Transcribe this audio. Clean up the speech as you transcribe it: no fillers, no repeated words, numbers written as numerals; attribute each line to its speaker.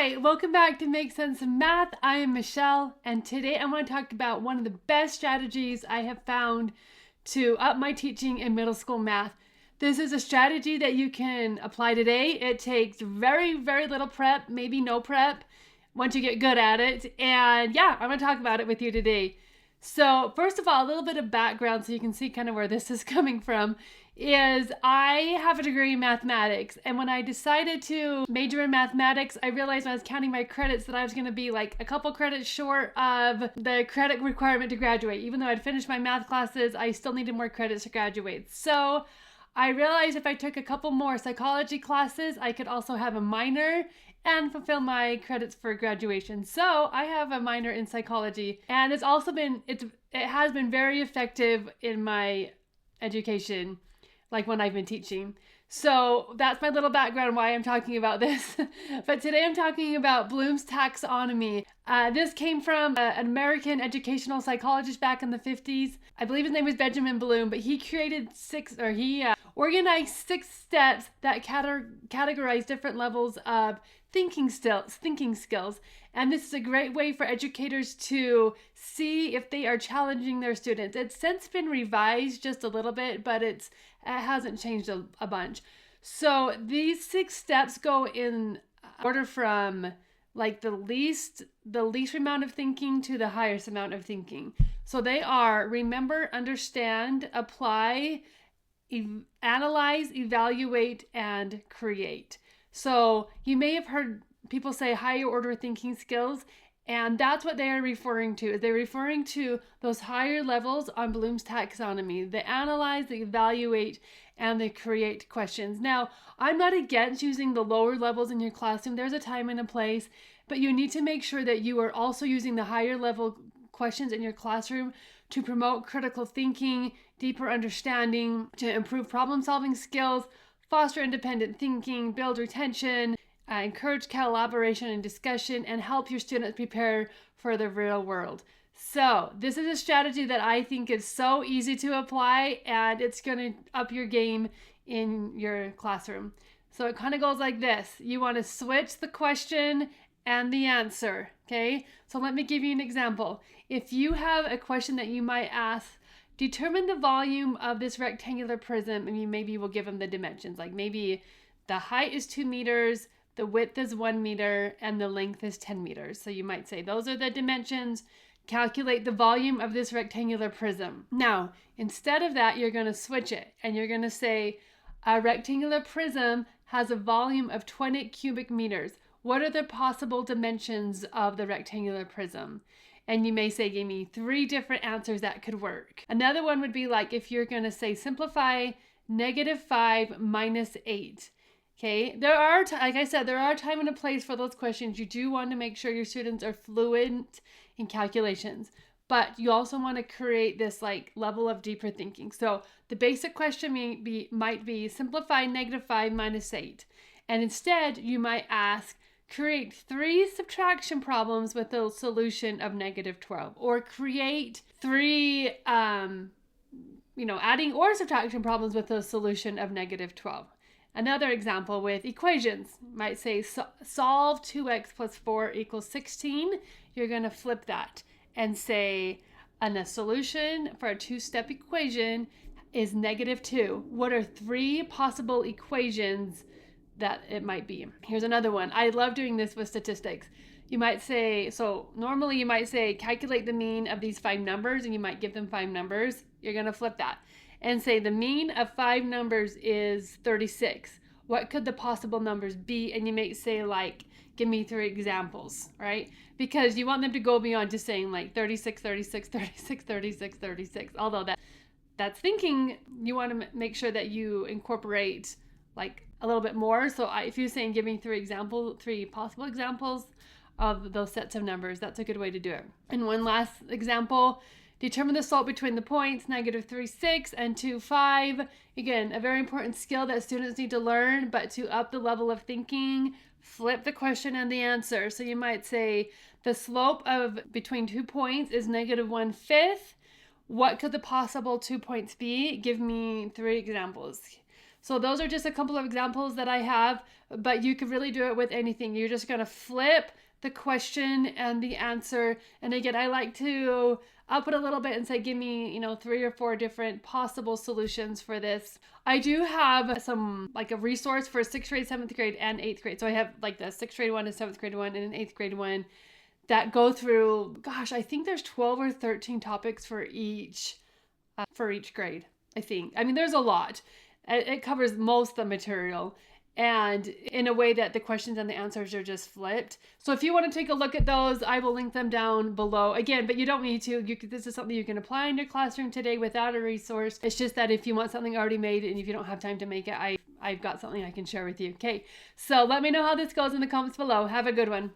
Speaker 1: Hi, welcome back to Make Sense of Math. I am Michelle, and today I want to talk about one of the best strategies I have found to up my teaching in middle school math. This is a strategy that you can apply today. It takes very, very little prep, maybe no prep, once you get good at it. And yeah, I'm going to talk about it with you today. So first of all, a little bit of background so you can see kind of where this is coming from is I have a degree in mathematics, and when I decided to major in mathematics, I realized when I was counting my credits that I was going to be like a couple credits short of the credit requirement to graduate. Even though I'd finished my math classes, I still needed more credits to graduate. So I realized if I took a couple more psychology classes, I could also have a minor and fulfill my credits for graduation. So I have a minor in psychology, and it has been very effective in my education, like when I've been teaching. So that's my little background why I'm talking about this. But today I'm talking about Bloom's taxonomy. This came from an American educational psychologist back in the 50s. I believe his name was Benjamin Bloom, but he organized 6 steps that categorize different levels of thinking skills. And this is a great way for educators to see if they are challenging their students. It's since been revised just a little bit, but it hasn't changed a bunch. So these 6 steps go in order from like the least amount of thinking to the highest amount of thinking. So they are remember, understand, apply, analyze, evaluate, and create. So you may have heard people say higher order thinking skills, and that's what they are referring to. They're referring to those higher levels on Bloom's taxonomy: the analyze, the evaluate, and the create questions. Now, I'm not against using the lower levels in your classroom. There's a time and a place, but you need to make sure that you are also using the higher level questions in your classroom to promote critical thinking, deeper understanding, to improve problem-solving skills, foster independent thinking, build retention, encourage collaboration and discussion, and help your students prepare for the real world. So this is a strategy that I think is so easy to apply, and it's going to up your game in your classroom. So it kind of goes like this. You want to switch the question and the answer, okay? So let me give you an example. If you have a question that you might ask, determine the volume of this rectangular prism, and you maybe will give them the dimensions. Like maybe the height is 2 meters, the width is 1 meter, and the length is 10 meters. So you might say those are the dimensions. Calculate the volume of this rectangular prism. Now, instead of that, you're going to switch it, and you're going to say a rectangular prism has a volume of 20 cubic meters. What are the possible dimensions of the rectangular prism? And you may say, give me 3 different answers that could work. Another one would be like if you're going to say simplify -5 minus 8. Okay, like I said, there are time and a place for those questions. You do want to make sure your students are fluent in calculations, but you also want to create this like level of deeper thinking. So the basic question might be simplify -5 minus 8. And instead you might ask, create 3 subtraction problems with a solution of -12, or create 3 adding or subtraction problems with a solution of -12. Another example with equations might say solve 2x plus 4 equals 16. You're going to flip that and say, and a solution for a 2-step equation is -2. What are 3 possible equations that it might be? Here's another one. I love doing this with statistics. You might say, so normally you might say calculate the mean of these 5 numbers, and you might give them 5 numbers. You're going to flip that and say the mean of 5 numbers is 36. What could the possible numbers be? And you may say like, give me 3 examples, right? Because you want them to go beyond just saying like 36, 36, 36, 36, 36. Although that's thinking, you want to make sure that you incorporate like a little bit more. So if you're saying give me 3 possible examples of those sets of numbers, that's a good way to do it. And one last example, determine the slope between the points -3, 6 and 2, 5. Again, a very important skill that students need to learn, but to up the level of thinking, flip the question and the answer. So you might say the slope of between 2 points is -1/5. What could the possible 2 points be? Give me 3 examples. So those are just a couple of examples that I have, but you could really do it with anything. You're just going to flip the question and the answer. And again, I like to up it a little bit and say, give me, 3 or 4 different possible solutions for this. I do have some, like a resource for 6th grade, 7th grade, and 8th grade. So I have like the 6th grade one, a 7th grade one, and an 8th grade one that go through, gosh, I think there's 12 or 13 topics for each grade, I think. I mean, there's a lot. It covers most of the material, and in a way that the questions and the answers are just flipped. So if you want to take a look at those, I will link them down below. Again, but you don't need to. This is something you can apply in your classroom today without a resource. It's just that if you want something already made and if you don't have time to make it, I've got something I can share with you. Okay, so let me know how this goes in the comments below. Have a good one.